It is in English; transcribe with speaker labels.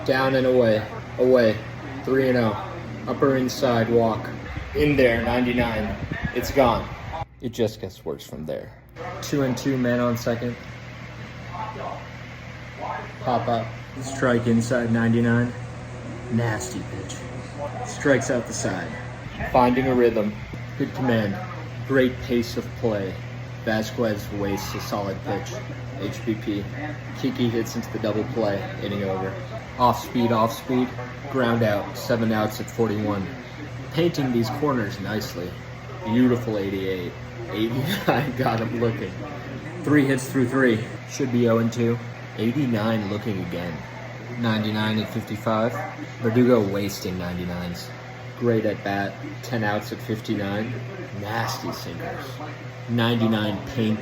Speaker 1: Down and away. Away. 3-0. Upper inside walk. In there, 99. It's gone. It just gets worse from there. 2-2, man on second. Pop up. Strike inside 99. Nasty pitch. Strikes out the side. Finding a rhythm. Good command. Great pace of play. Vasquez wastes a solid pitch. HBP. Kiki hits into the double play, inning over. Off speed. Ground out. 7 outs at 41. Painting these corners nicely. Beautiful 88. 89 got him looking. 3 hits through 3. Should be 0-2. 89 looking again. 99 at 55. Verdugo wasting 99s. Great at bat. 10 outs at 59. Nasty sinkers. 99 paint.